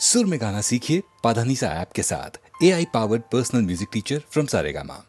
सुर में गाना सीखिए पाधानीसा ऐप के साथ। AI powered personal music teacher from Saregama.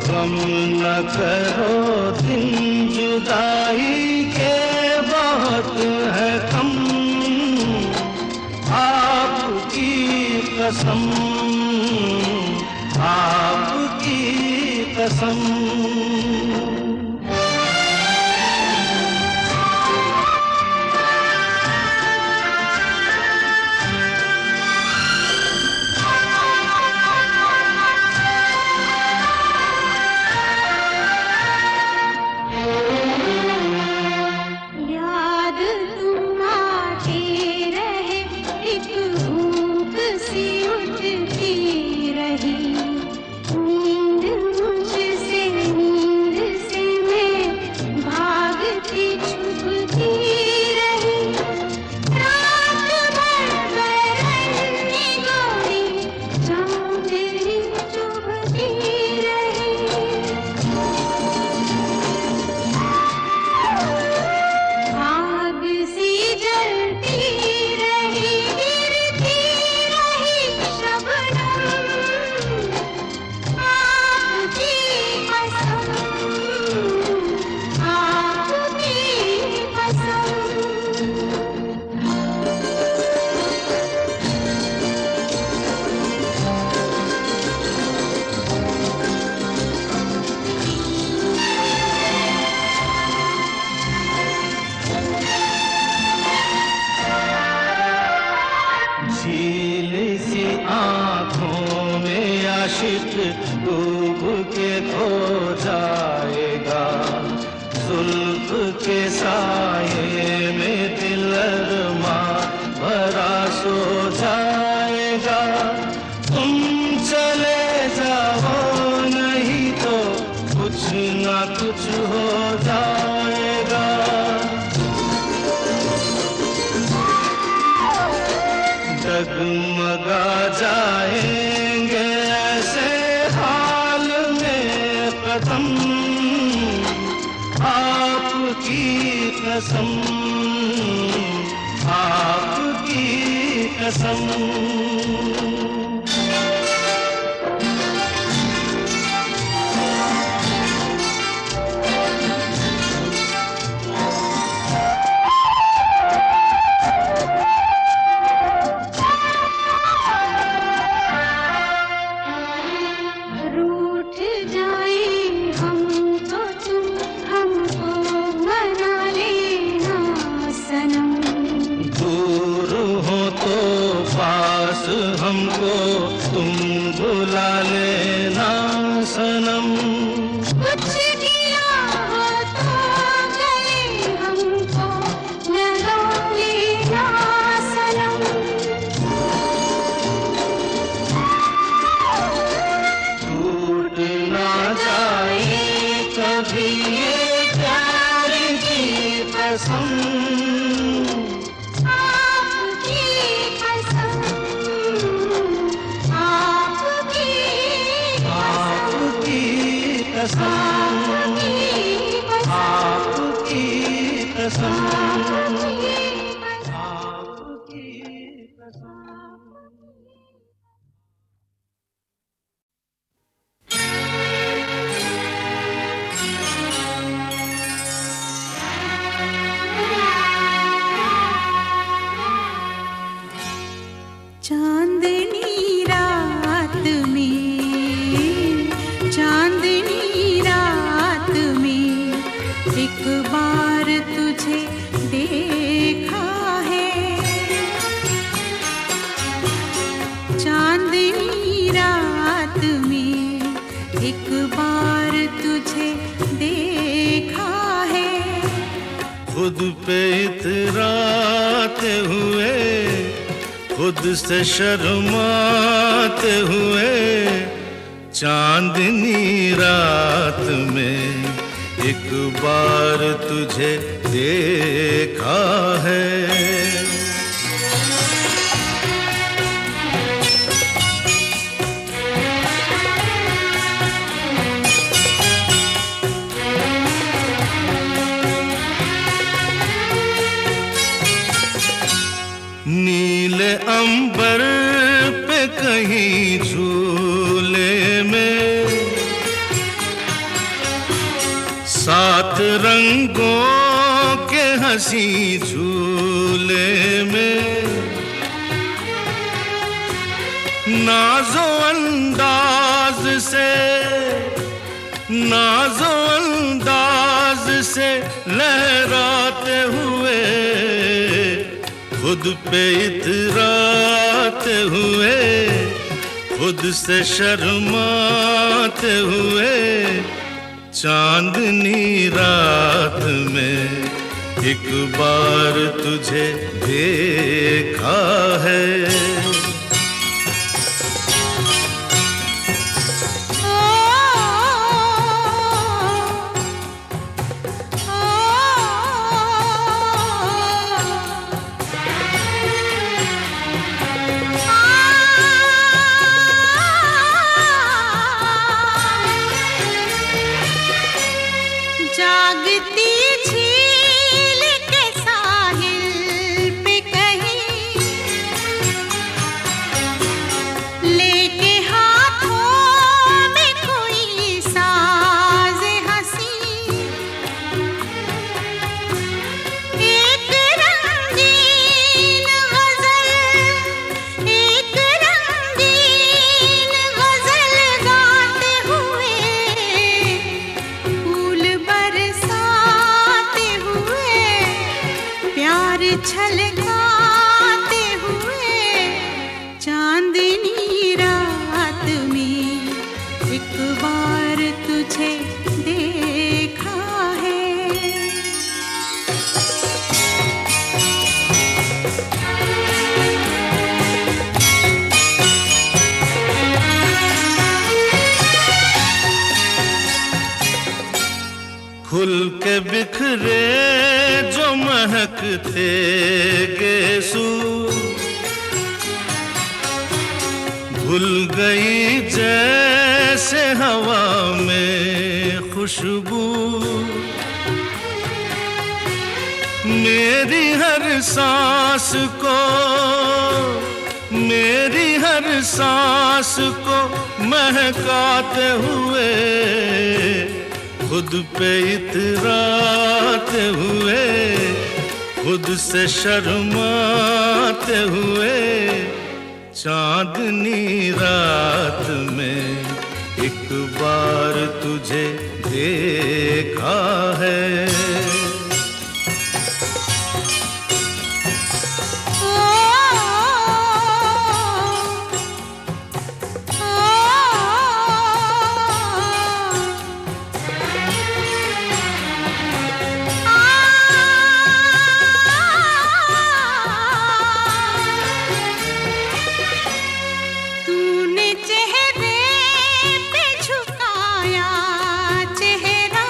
गम न करो दिन जुदाई के बहुत है कम, आपकी कसम, आपकी कसम। झील सी आँखों में आशिक डूब के खो जाएगा, जुल्फ के साये में दिल अरमा भरा सो जाएगा। तुम चले जाओ नहीं तो कुछ ना कुछ हो जाएगा। डगमगा जाएंगे ऐसे हाल में कदम, आपकी कसम, आपकी कसम। हमको तुम बुला लेना सनम। कुछ दिया हो तो गले हमको लगा लेना सनम। टूट ना जाए कभी ये प्यार की कसम, आपकी कसम। कसम, आपकी कसम, आपकी कसम। चांदनी रात में, चांदनी रात में एक बार तुझे देखा है। चांदनी रात में एक बार तुझे देखा है। खुद पे इतराते हुए, खुद से शर्माते हुए, चांदनी रात में एक बार तुझे देखा है। नीले अंबर पे कहीं झूले में, सात रंगों के हंसी झूले में, नाजो अंदाज से, नाजो अंदाज से लहराते हुए, खुद पे इतराते हुए, खुद से शर्माते हुए, चांदनी रात में एक बार तुझे देखा है। जागती झील के साहिल पे कहीं लेके हाथों में कोई साज हंसी, एक रंगीन गजल, एक रंगीन गजल गाते हुए, फूल बरसाते हुए, प्यार छलकाते हुए, चांदनी रात में एक बार तुझे देखा है। खुल के बिखरे जो महकते गेसू, भूल गई जैसे हवा में खुशबू, मेरी हर सांस को, मेरी हर सांस को महकाते हुए, खुद पे इतराते हुए, खुद से शर्माते हुए, चांदनी रात में एक बार तुझे देखा है। तूने चेहरे पे झुकाया चेहरा,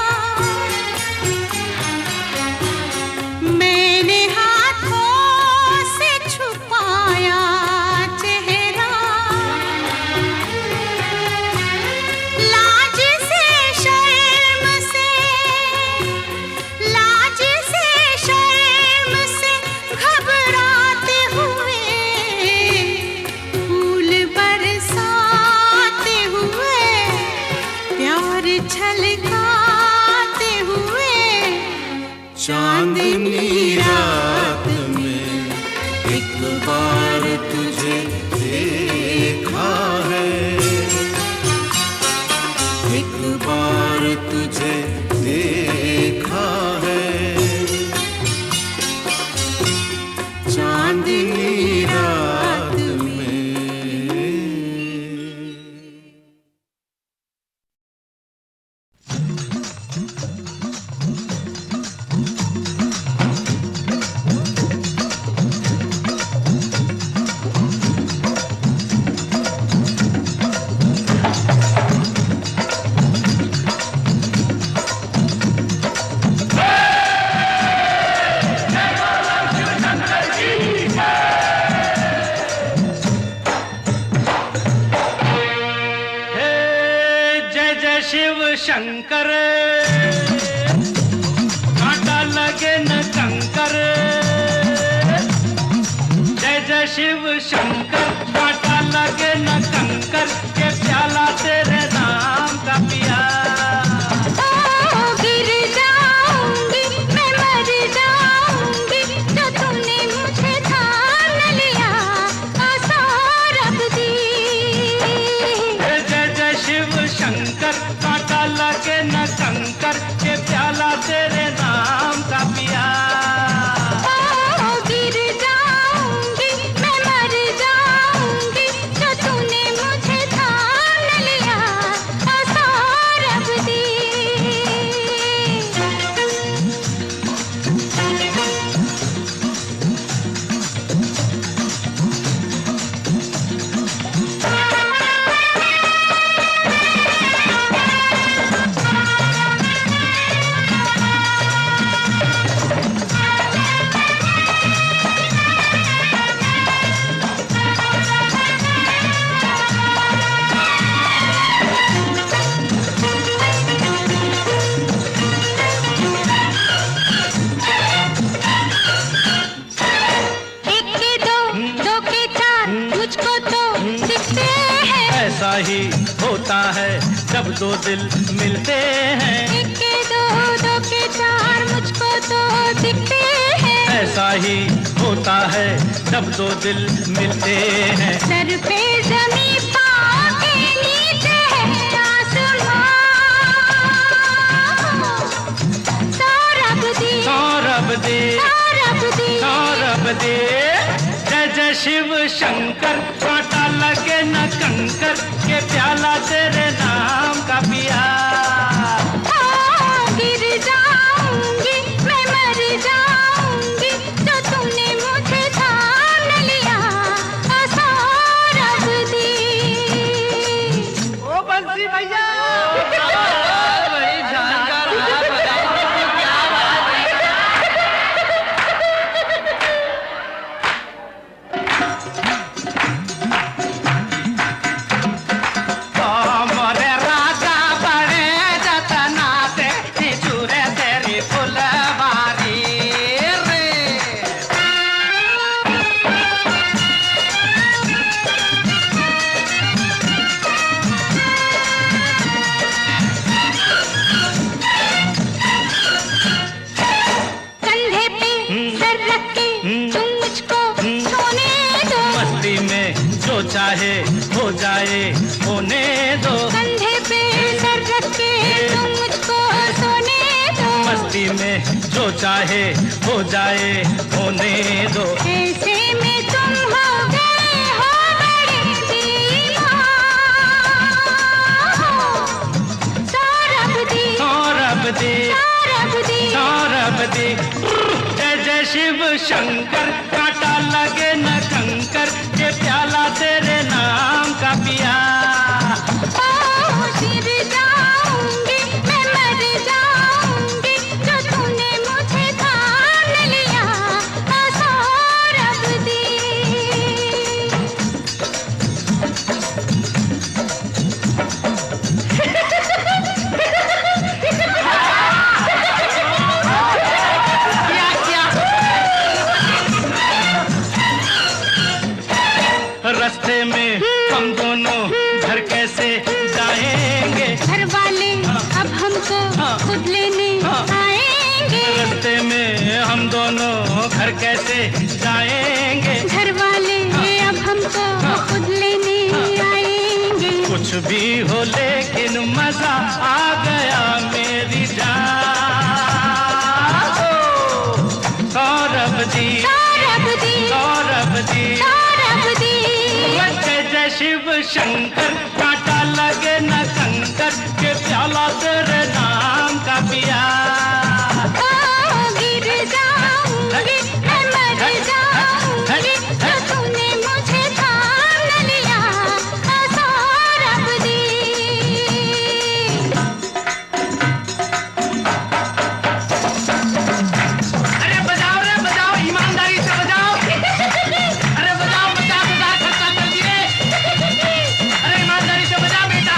शंकर कांटा लगे न कंकर। जय जय शिव शंकर कांटा लगे न कंकर के प्याला तेरे नाम का पिया। कांटा लगे न कंकर के प्याला तेरे नाम का पिया। गिर जाऊंगी मैं मर जाऊंगी जो तूने मुझे थाम लिया सौरभ दी। ऐसा ही होता है जब दो दिल मिलते हैं। एक के दो, दो के चार मुझको तो दिखते हैं। ऐसा ही होता है जब दो दिल मिलते हैं। सर पे ज़मीं पाँव के नीचे है आसमां। सौरभ दी सौरभ दे सौरभ दी सौरभ दे। जय जय शिव शंकर कांटा लगे न कंकर के प्याला तेरे नाम का पिया। गिर जाऊंगी मैं मर जाऊंगी जो तूने मुझे थाम लिया सौरभ दी। ओ बंसी भैया बड़ी जानकार आप बताइए क्या बात है। मोरे राजा बड़े जतना से चूरे तेरी फुलवारी रे। कंधे पे सर रख के तुम मुझको सोने दो। मस्ती में जो चाहे हो जाए होने दो। कंधे पे सर रख के तुम मुझको सोने दो। मस्ती में जो चाहे हो जाए होने दो। ऐसे में तुम हो गए हो बड़े दीवान। सौरभ दी सौरभ दे सौरभ दी सौरभ दे। जय जय शिव शंकर कांटा लगे न कंकर के प्याला तेरे नाम का पिया। गिर जाऊंगी मैं मर जाऊंगी जो तूने मुझे थाम लिया सौरभ दी। क्या क्या रास्ते में हम दोनों घर कैसे जाएंगे। घर वाले अब हमको खुद लेने आएंगे। रास्ते में हम दोनों घर कैसे जाएंगे। घर वाले अब हमको खुद लेने आएंगे। कुछ भी हो लेकिन मजा आ गया मेरी जान। सौरभ दी सौरभ दी सौरभ दी। सौरभ दी जय जय शिव शंकर कांटा लगे न कंकर के प्याला तेरे नाम का पिया। गिर जाऊंगी मैं मर जाऊंगी जो तूने मुझे थाम लिया सौरभ दी। अरे बजाओ रे बजाओ ईमानदारी से बजाओ। अरे बजाओ 50,000 खर्चा कर दिए। अरे ईमानदारी से बजा बेटा।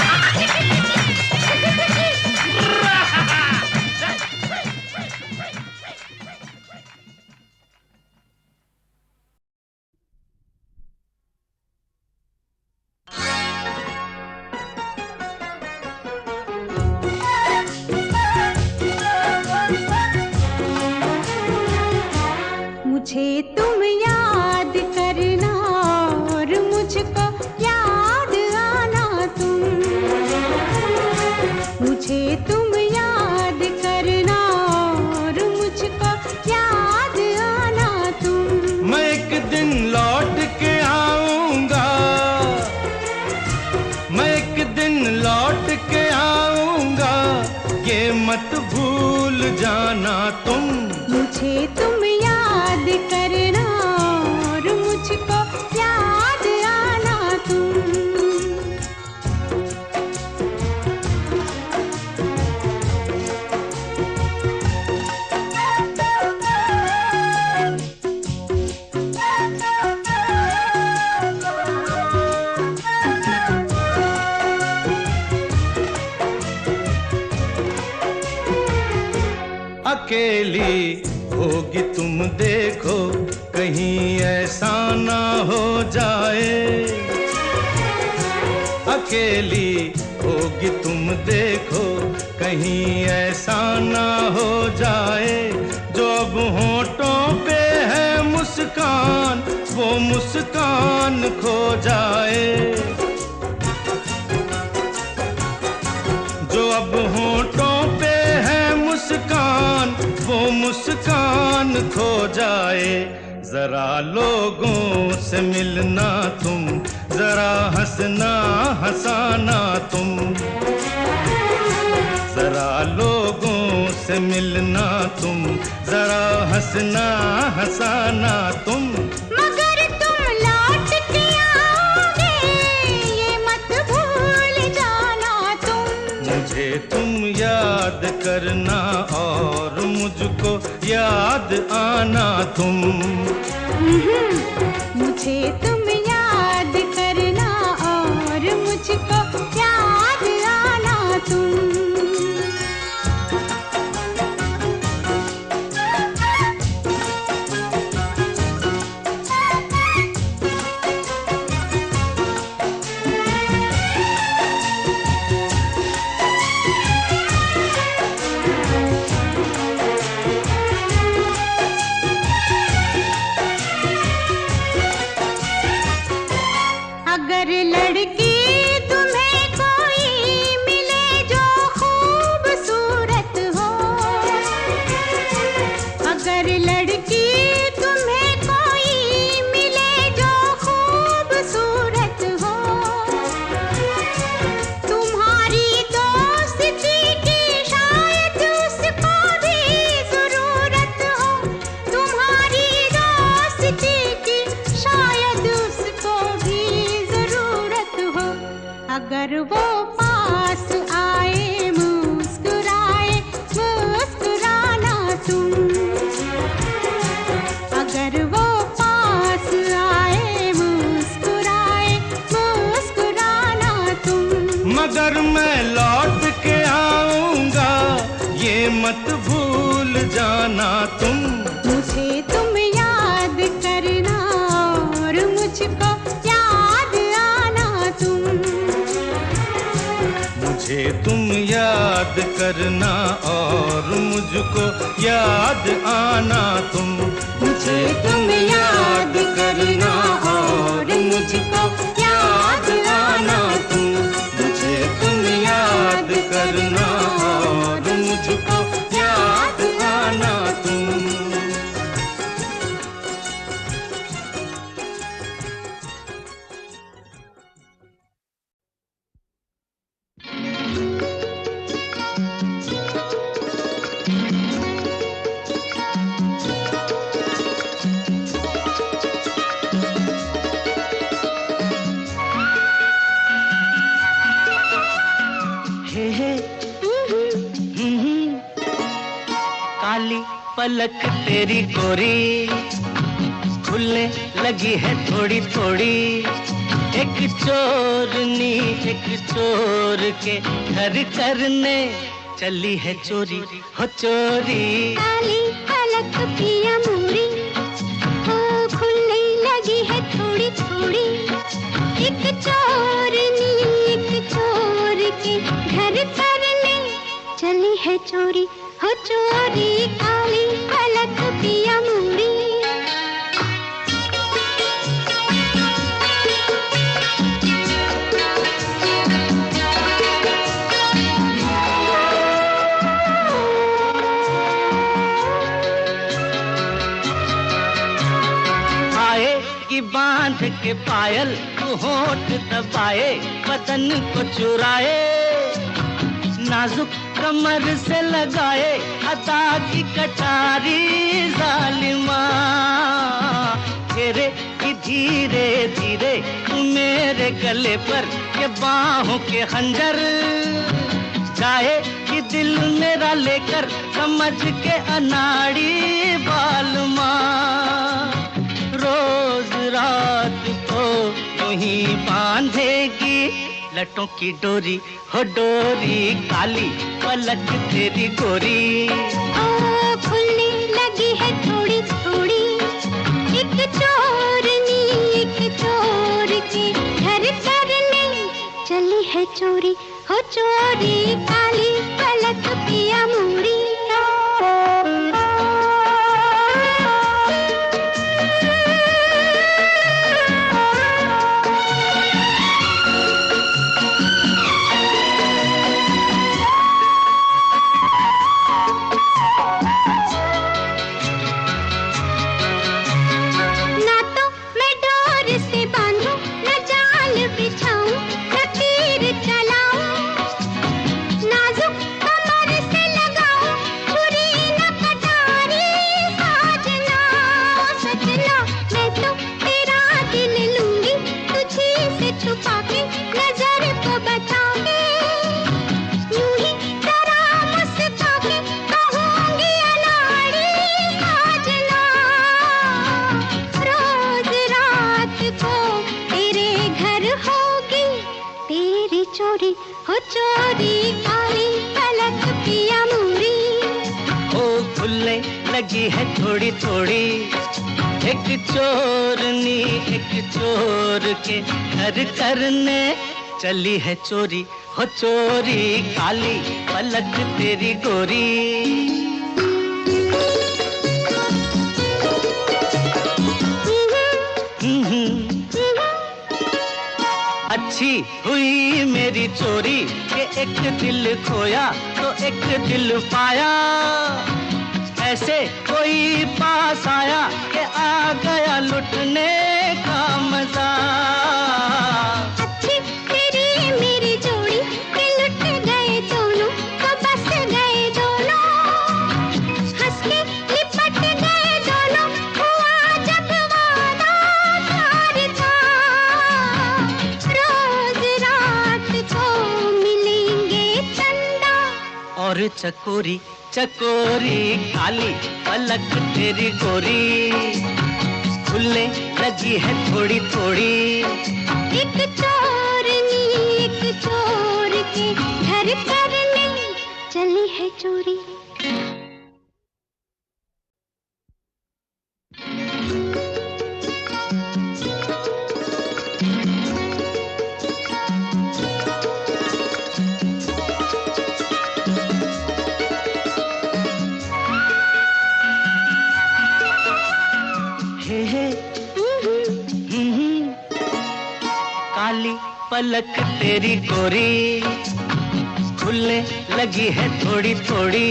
दिन लौट के आऊंगा, ये मत भूल जाना तुम। मुझे तुम याद करना और मुझको याद आना तुम। अकेली होगी तुम देखो, कहीं ऐसा ना हो जाए। अकेली होगी तुम देखो, कहीं ऐसा ना हो जाए। जो अब होठों पे है मुस्कान, वो मुस्कान खो जाए। जो अब होठों पे है मुस्कान, वो मुस्कान खो जाए। जरा लोगों से मिलना तुम, जरा हंसना हंसाना तुम। जरा लोगों से मिलना तुम, जरा हंसना हंसाना तुम। मगर तुम लौट के आओगे, ये मत भूल जाना तुम। मुझे तुम याद करना और मुझको याद आना तुम। मुझे तुम याद करना और मुझको याद आना तुम। अगर लड़की तुम्हें कोई मिले जो खूबसूरत हो, अगर लड़की तुम्हें कोई मिले जो खूबसूरत हो, तुम्हारी दोस्ती की शायद उसको भी जरूरत हो। तुम्हारी दोस्ती की शायद उसको भी जरूरत हो। अगर वो पास आए मुस्कुराए मुस्कुराना तुम। अगर वो पास आए मुस्कुराए मुस्कुराना तुम। मगर मैं लौट के आऊंगा, ये मत भूल जाना तुम। मुझे तुम याद करना और मुझको याद आना तुम। मुझे तुम याद करना और मुझको याद आना तुम। मुझे तुम याद करना और मुझको याद आना तुम। मुझे तुम याद करना और मुझको याद आना तुम। हे हे काली पलक तेरी कोरी, खुलने लगी है थोड़ी थोड़ी। एक चोरनी एक चोर के घर करने चली है चोरी हो चोरी। काली पलक पिया मोरी, ओ खुलने लगी है थोड़ी थोड़ी। एक चोरनी एक चोर के घर करने चली है चोरी हो चोरी। काली पलक पिया मोरी। आए कि बांध के पायल तू होठ दबाए बदन को चुराए नाजुक कमर से लगाए अदा की कटारी जालिमा घेरे कि धीरे धीरे मेरे गले पर ये बाहों के खंजर जाए कि दिल मेरा लेकर समझ के अनाड़ी बालमा रोज रात को यूं ही बांधेगी लटों की डोरी हो डोरी काली पलक तेरी गोरी ओ खुलने लगी है थोड़ी थोड़ी एक चोरनी एक चोर के घर करने चली है चोरी हो चोरी काली पलक पिया मोरी हो चोरी काली पलक पिया मोरी ओ खुलने लगी है थोड़ी थोड़ी एक चोरनी एक चोर के घर करने चली है चोरी हो चोरी काली पलक तेरी गोरी अच्छी हुई मेरी चोरी कि एक दिल खोया तो एक दिल पाया ऐसे कोई पास आया कि आ गया लुटने का मजा अच्छी तेरी मेरी जोड़ी के लुट गए दोनों तो बस गए दोनों हंस के लिपट गए दोनों हुआ जब वादा प्यार था रोज रात को मिलेंगे चंदा और चकोरी चकोरी काली पलक तेरी गोरी खुलने लगी है थोड़ी थोड़ी एक चोरनी एक चोर के घर करने चली है चोरी काली पलक तेरी गोरी खुलने लगी है थोड़ी थोड़ी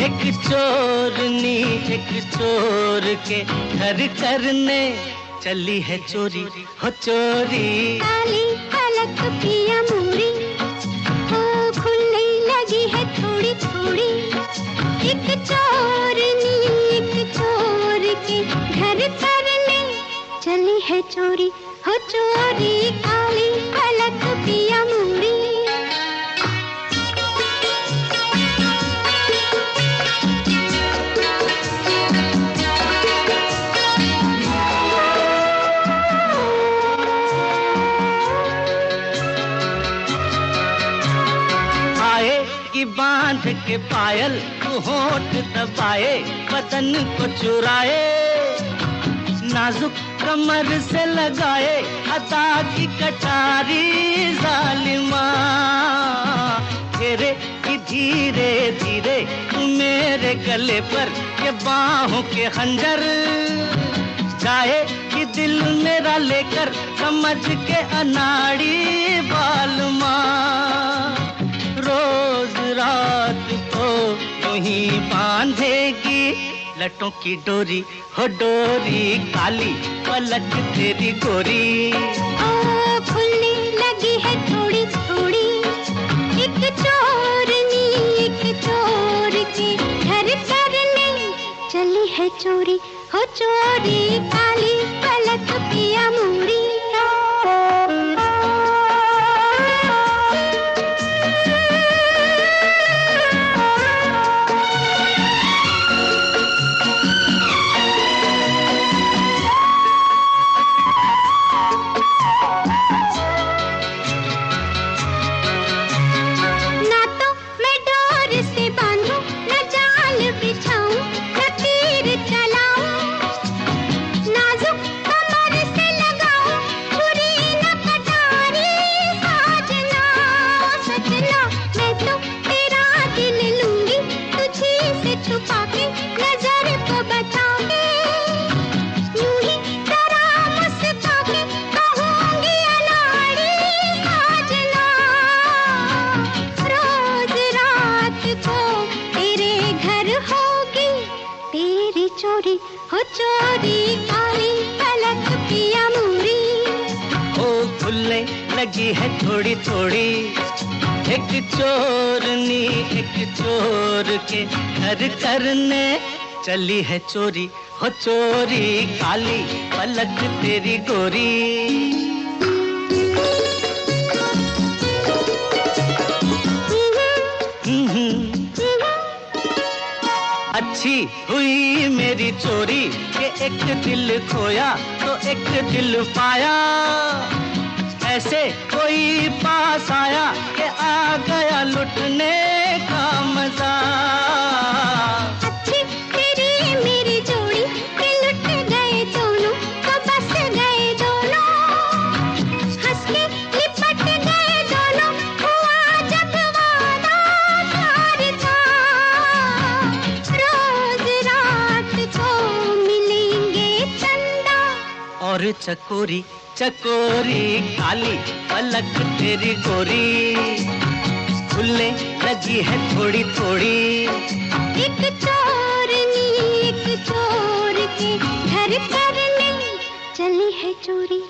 एक चोरनी एक चोर के घर करने चली है चोरी हो चोरी काली पलक पिया मोरी ओ खुलने लगी है थोड़ी थोड़ी एक चोरनी एक चोर के घर करने चली है चोरी हो चोरी काली पलक पिया मोरी की बांध के पायल तू होठ दबाए बदन को चुराए नाजुक कमर से लगाए अदा की कटारी जालिमा घेरे कि धीरे धीरे मेरे गले पर ये बाहों के खंजर जाए कि दिल मेरा लेकर समझ के अनाड़ी बालमा रोज रात को यूं ही बांधेगी लटों की डोरी, हो डोरी काली पलक तेरी गोरी। ओ खुलने लगी है थोड़ी थोड़ी, एक चोरनी एक चोर के घर करने चली है चोरी, हो चोरी काली पलक पिया मोरी। चोरी हो चोरी काली पलक पिया मोरी। ओ खुलने लगी है थोड़ी थोड़ी, एक चोरनी एक चोर के घर करने चली है चोरी, हो चोरी काली पलक तेरी गोरी। अच्छी हुई मेरी चोरी के एक दिल खोया तो एक दिल पाया, ऐसे कोई पास आया कि आ गया लुटने का मजा। अच्छी तेरी मेरी जोड़ी के लुट गए दोनों, तो बस गए दोनों, हंस के लिपट गए दोनों, हुआ जब वादा प्यार था, रोज रात को मिलेंगे चंदा। और चकोरी चकोरी काली पलक तेरी गोरी, खुलने लगी है थोड़ी थोड़ी, एक चोरनी एक चोर के घर करने चली है चोरी।